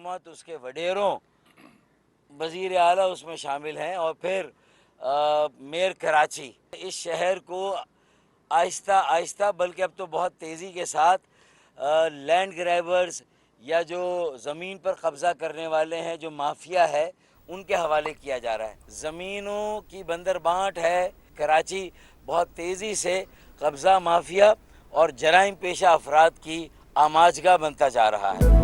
हुकूमत, उसके वडेरों, वज़ीर आला उसमें शामिल हैं, और फिर मेयर कराची, इस शहर को आहिस्ता आहिस्ता बल्कि अब तो बहुत तेज़ी के साथ लैंड ग्रैबर्स या जो ज़मीन पर कब्ज़ा करने वाले हैं, जो माफिया है, उनके हवाले किया जा रहा है। ज़मीनों की बंदरबांट है कराची, बहुत तेज़ी से कब्ज़ा माफिया और जराइम पेशा अफराद की आमाजगाह बनता जा रहा है।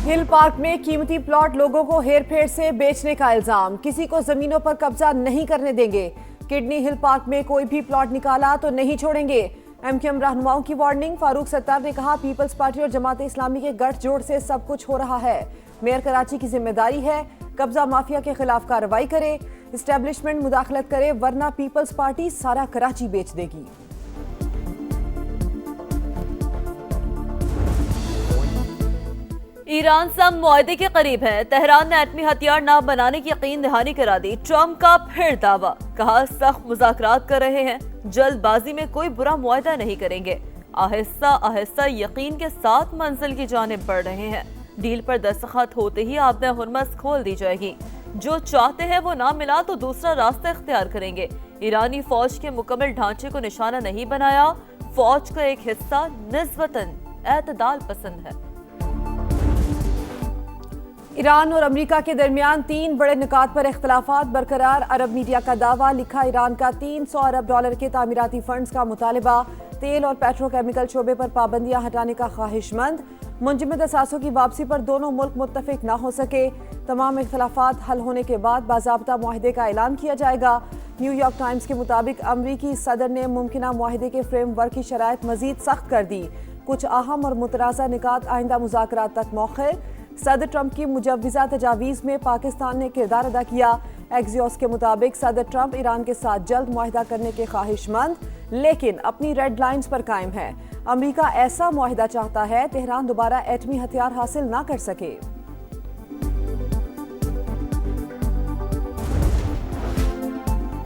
हिल पार्क में कीमती प्लॉट लोगों को हेर फेर से बेचने का इल्जाम, किसी को जमीनों पर कब्जा नहीं करने देंगे। किडनी हिल पार्क में कोई भी प्लॉट निकाला तो नहीं छोड़ेंगे। एमक्यूएम रहनुमाओं की वार्निंग, फारूक सत्तार ने कहा पीपल्स पार्टी और जमात इस्लामी के गठजोड़ से सब कुछ हो रहा है। मेयर कराची की जिम्मेदारी है कब्जा माफिया के खिलाफ कार्रवाई करे, इस्टेब्लिशमेंट मुदाखलत करे, वरना पीपल्स पार्टी सारा कराची बेच देगी। ईरान सब मुआहदे के करीब है। तेहरान ने एटमी हथियार न बनाने की यकीन दहानी करा दी। ट्रंप का फिर दावा, कहा सख्त मुज़ाकरात कर रहे हैं, जल्दबाजी में कोई बुरा मुआहदा नहीं करेंगे। आहिस्ता आहिस्ता यकीन के साथ मंजिल की जानिब बढ़ रहे हैं। डील पर दस्तखत होते ही आबद हुर्मस खोल दी जाएगी। जो चाहते हैं वो ना मिला तो दूसरा रास्ता इख्तियार करेंगे। ईरानी फौज के मुकम्मल ढांचे को निशाना नहीं बनाया। फौज का एक हिस्सा निस्बतन एतदाल पसंद है। ईरान और अमेरिका के दरमियान 3 बड़े निकात पर इख्तलाफात बरकरार। अरब मीडिया का दावा, लिखा ईरान का $300 अरब के तामीराती फंड्स का मुतालबा। तेल और पेट्रोकेमिकल शोबे पर पाबंदियां हटाने का ख्वाहिशमंद। मुंजमद असासों की वापसी पर दोनों मुल्क मुत्तफिक ना हो सके। तमाम इख्तलाफात हल होने के बाद बाज़ाब्ता मुआहदे का ऐलान किया जाएगा। न्यूयॉर्क टाइम्स के मुताबिक अमरीकी सदर ने मुमकिना मुआहदे के फ्रेमवर्क की शराइत मजीद सख्त कर दी। कुछ अहम और मुतराज़ा निकात आइंदा मुज़ाकरात तक मौखर। सदर ट्रंप की मुजव्विज़ा तजावीज़ में पाकिस्तान ने किरदार अदा किया। एक्सियोस के मुताबिक सदर ट्रंप ईरान के साथ जल्द मुआहदा करने के ख्वाहिशमंद, लेकिन अपनी रेड लाइन्स पर कायम है। अमेरिका ऐसा मुआहदा चाहता है तेहरान दोबारा एटमी हथियार हासिल ना कर सके।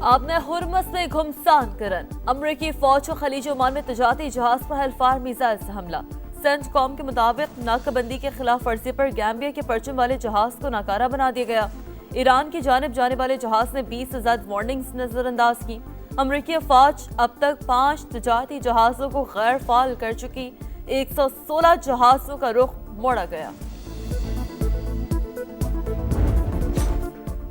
आपने हुर्मस में घुमसान करन, अमरीकी फौज को खलीज ओमान में तजारती जहाज पर हेलफायर मिसाइल से हमला। सेंटकॉम के मुताबिक नाकाबंदी के खिलाफ वर्जी पर गैम्बिया के परचम वाले जहाज को नाकारा बना दिया गया। ईरान की जानिब जाने वाले जहाज ने 20 से ज्यादा वार्निंग्स नजरअंदाज की। अमरीकी फौज अब तक 5 तजारती जहाजों को गैर फाल कर चुकी। 116 जहाजों का रुख मोड़ा गया।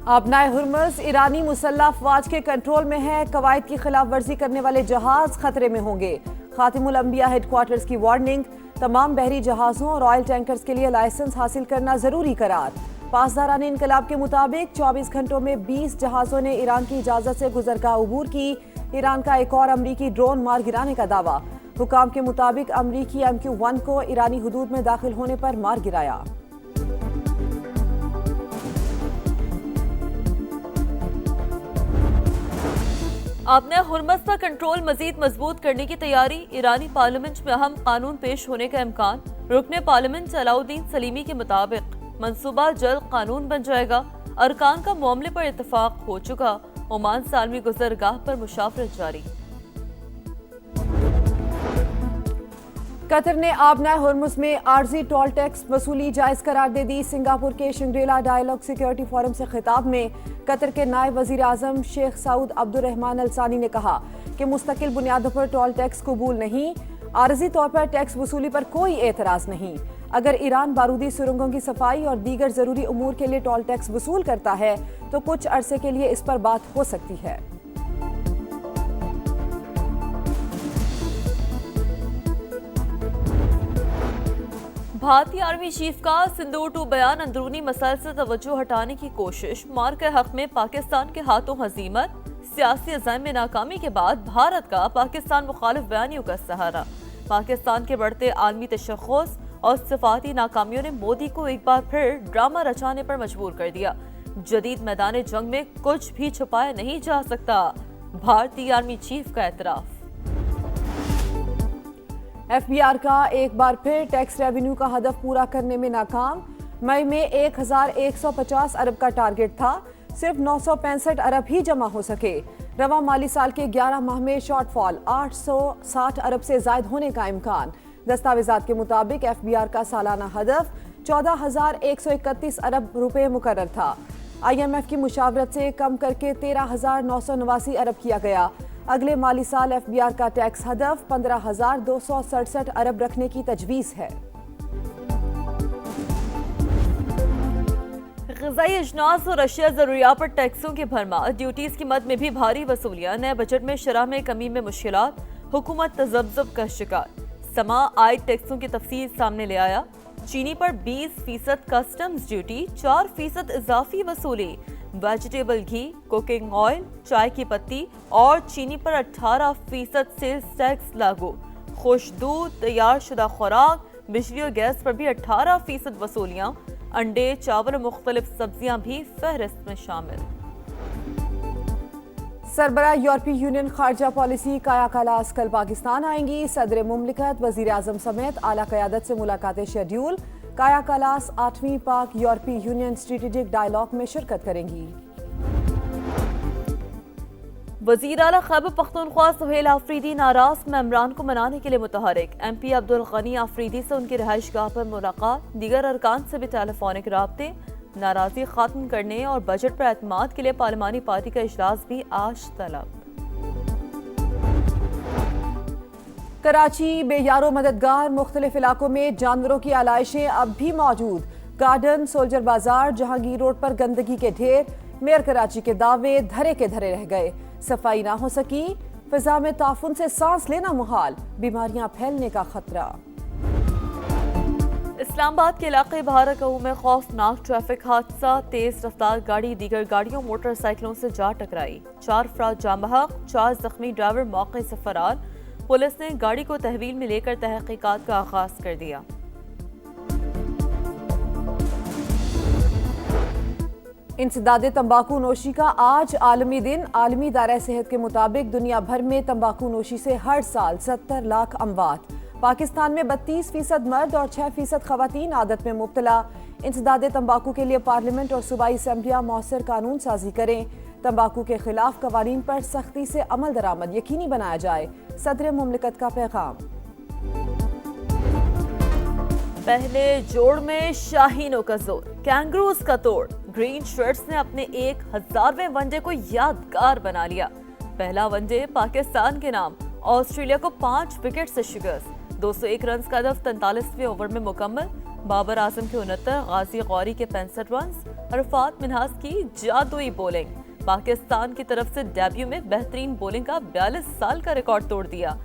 आबनाए हुर्मुज़ ईरानी मुसल्लह अफवाज के कंट्रोल में है। कवायद की खिलाफ वर्जी करने वाले जहाज खतरे में होंगे। खातिमुल अंबिया हेडक्वार्टर्स की वार्निंग, तमाम बहरी जहाज़ों और ऑयल टैंकर्स के लिए लाइसेंस हासिल करना जरूरी करार। पासदारान इनकलाब के मुताबिक 24 घंटों में 20 जहाज़ों ने ईरान की इजाज़त से गुजरगाह अबूर की। ईरान का एक और अमरीकी ड्रोन मार गिराने का दावा। हुकाम के मुताबिक अमरीकी MQ-1 को ईरानी हुदूद में दाखिल होने पर मार गिराया। आपने हुर्मस पर कंट्रोल मजीद मजबूत करने की तैयारी। ईरानी पार्लियामेंट में अहम कानून पेश होने का इम्कान। रुकने पार्लियामेंट अलाउद्दीन सलीमी के मुताबिक मंसूबा जल्द कानून बन जाएगा। अरकान का मामले पर इत्तफाक हो चुका। ओमान से आलमी गुजरगाह पर मुशावरत जारी। कतर ने आबनाए हुर्मुज़ में आर्जी टोल टैक्स वसूली जायज़ करार दे दी। सिंगापुर के शंग्रीला डायलॉग सिक्योरिटी फोरम से खिताब में कतर के नायब वज़ीर आज़म शेख सऊद अब्दुर्रहमान अल सानी ने कहा कि मुस्तकिल बुनियादों पर टोल टैक्स कबूल नहीं। आर्जी तौर पर टैक्स वसूली पर कोई एतराज़ नहीं। अगर ईरान बारूदी सुरंगों की सफाई और दीगर ज़रूरी उमूर के लिए टोल टैक्स वसूल करता है तो कुछ अरसे के लिए इस पर बात हो सकती है। भारतीय आर्मी चीफ का सिंदूर 2 बयान अंदरूनी मसाइल से तवज्जो हटाने की कोशिश। मार के हक में पाकिस्तान के हाथों हजीमत। सियासी अज़ाइम में नाकामी के बाद भारत का पाकिस्तान मुखालिफ बयानियों का सहारा। पाकिस्तान के बढ़ते आलमी तशख़्ख़ुस और सिफाती नाकामियों ने मोदी को एक बार फिर ड्रामा रचाने पर मजबूर कर दिया। जदीद मैदान जंग में कुछ भी छुपाया नहीं जा सकता, भारतीय आर्मी चीफ का एतराफ़। FBR का एक बार फिर टैक्स रेवेन्यू का हदफ पूरा करने में नाकाम। मई में 1150 अरब का टारगेट था, सिर्फ 965 अरब ही जमा हो सके। रवा माली साल के 11 माह में शॉर्टफॉल 860 अरब से जायद होने का इम्कान। दस्तावेजात के मुताबिक FBR का सालाना हदफ 14,131 अरब रुपए मुकर्रर था। IMF की मुशावरत से कम करके 13,989 अरब किया गया। अगले माली साल FBR का टैक्स हदफ 15,267 अरब रखने की तजवीज़ है। ग़िज़ाई अजनास और अशिया ज़रूरियात पर टैक्सों की भरमार, ड्यूटीज़ की मद में भी भारी वसूलियाँ, नए बजट में शरह में कमी में मुश्किलात, हुकूमत तज़ब्ज़ुब का शिकार। समा आयद टैक्सों की तफसील सामने ले आया। चीनी पर 20% कस्टम्स ड्यूटी, 4% इजाफी वसूली, वेजिटेबल घी, कुकिंग ऑयल, चाय की पत्ती और चीनी पर 18% सेल्स टैक्स लागू। खुश दूध, तैयार शुदा खुराक, बिजली और गैस पर भी 18% वसूलियाँ, अंडे, चावल और मुख्तलिफ सब्जियां भी फहरिस्त में शामिल। सरबराह यूरोपीय यूनियन खारजा पॉलिसी काया कलास कल पाकिस्तान आएंगी। सदर मुमलिकत, वजीर आजम समेत आला क़यादत से मुलाकातें शेड्यूल। काया कलास 8वीं पाक यूरोपीय यूनियन स्ट्रेटेजिक डायलॉग में शिरकत करेंगी। वज़ीर आला खैबर पख्तूनख्वा सुहेल आफरीदी नाराज में इमरान को मनाने के लिए मुतहरिक। MP अब्दुल गनी आफरीदी से उनकी रहायशगाह पर मुलाकात, दीगर अरकान से भी टेलीफोनिक राब्ते। नाराजी खत्म करने और बजट पर एतमाद के लिए पार्लिमानी पार्टी का इजलास भी आज तलब। कराची बेयारो मददगार, मुख्तलिफ इलाकों में जानवरों की आलाइशें अब भी मौजूद। गार्डन, सोल्जर बाजार, जहांगीर रोड पर गंदगी के ढेर। मेयर कराची के दावे धरे के धरे रह गए। सफाई ना हो सकी, फिजा में ताफुन से सांस लेना मुहाल, बीमारियां फैलने का खतरा। इस्लामाबाद के इलाके बहारकऊ में खौफनाक ट्रैफिक हादसा, तेज रफ्तार गाड़ी दीगर गाड़ियों मोटरसाइकिलों से जा टकराई। 4 अफराद जाँ बहक, 4 जख्मी, ड्राइवर मौके से फरार। पुलिस ने गाड़ी को तहवील में लेकर तहकीकात का आगाज कर दिया। इंसदादे तंबाकू नोशी का आज आलमी दिन। आलमी दायरा सेहत के मुताबिक दुनिया भर में तंबाकू नोशी से हर साल 70 लाख अमवात। पाकिस्तान में 32% मर्द और 6% खवातीन आदत में मुब्तला। इंसदादे तंबाकू के लिए पार्लियामेंट और सूबाई असम्बलियाँ मौसर कानून साजी करें। तंबाकू के खिलाफ कवानीन पर सख्ती से अमल दरामद यकीनी बनाया जाए, सदर मुमलिकत का पैगाम। पहले जोड़ में शाहीनों का जोर, कैंगरूज का तोड़। ग्रीन शर्ट्स ने अपने 1000वें वनडे को यादगार बना लिया। पहला वनडे पाकिस्तान के नाम, ऑस्ट्रेलिया को 5 विकेट से शिकस्त। 201 रन का हदफ 43वें ओवर में मुकम्मल। बाबर आजम के 69, गाजी गौरी के 65 रन, अरफात मिन्हाज की जादुई बॉलिंग। पाकिस्तान की तरफ से डेब्यू में बेहतरीन बॉलिंग का 42 साल का रिकॉर्ड तोड़ दिया।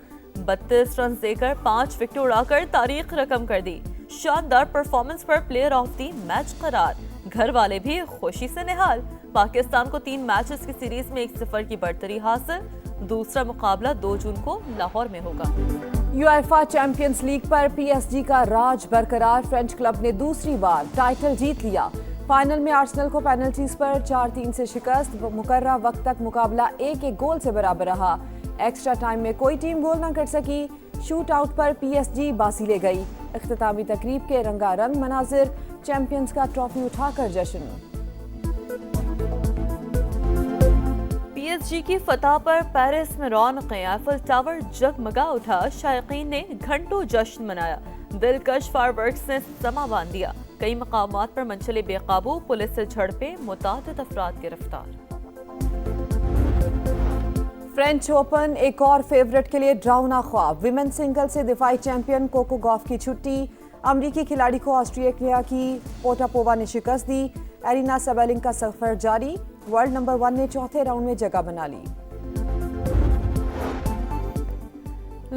32 रन देकर 5 विकेट उड़ाकर तारीख रकम कर दी। शानदार परफॉर्मेंस पर प्लेयर ऑफ द मैच करार। घर वाले भी खुशी से निहाल। पाकिस्तान को 3 मैचेस की सीरीज में 1-0 की बढ़तरी हासिल। दूसरा मुकाबला 2 जून को लाहौर में होगा। यूएफा चैंपियंस लीग पर PSG का राज बरकरार। फ्रेंच क्लब ने दूसरी बार टाइटल जीत लिया। फाइनल में आर्सेनल को पेनल्टीज पर 4-3 से शिकस्त। मुकर्ररा वक्त तक मुकाबला 1-1 गोल से बराबर रहा। एक्स्ट्रा टाइम में कोई टीम गोल न कर सकी। शूट आउट पर PSG बाजी ले गई। इख्तितामी तकरीब के रंगारंग मनाजिर, चैंपियंस का ट्रॉफी उठाकर जश्न। PSG की फतह पर पेरिस में रौनकें, आईफल टावर जगमगा उठा। शायकीन ने घंटों जश्न मनाया। दिलकश फायरवर्क्स ने समा बांध दिया। कई मकामात पर मनचले बेकाबू, पुलिस से झड़पें, मुतादिद अफराद गिरफ्तार। फ्रेंच ओपन एक और फेवरेट के लिए ड्राउना ख्वाब। विमेन सिंगल से दिफाई चैंपियन कोको गॉफ की छुट्टी। अमरीकी खिलाड़ी को ऑस्ट्रेलिया की पोटापोवा ने शिकस्त दी। एरिना सबेलिंग का सफर जारी। वर्ल्ड नंबर 1 ने चौथे राउंड में जगह बना ली।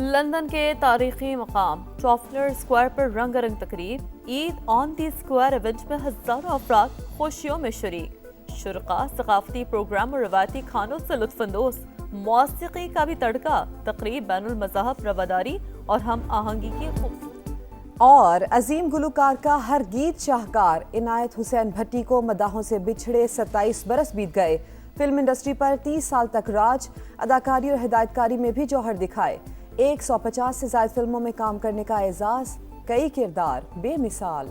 लंदन के तारीखी मकाम ट्राफलर स्क्वायर पर रंगारंग तकरीब। Eid on the square event में हजारों अफराद खुशियों में शरीक। शुरका सकाफती प्रोग्राम और रवायती खानों से लुत्फानंदोज। मौसीकी का भी तड़का। तकरीब बैनुल मज़हब रवादारी और हम आहंगी की खूबसूरती। और अजीम गुलकार का हर गीत शाहकार। इनायत हुसैन भट्टी को मदाहों से बिछड़े 27 बरस बीत गए। फिल्म इंडस्ट्री पर 30 साल तक राज। अदाकारी और हिदायतकारी में भी जौहर दिखाए। 150 से ज्यादा फिल्मों में काम करने का एजाज। कई किरदार बेमिसाल।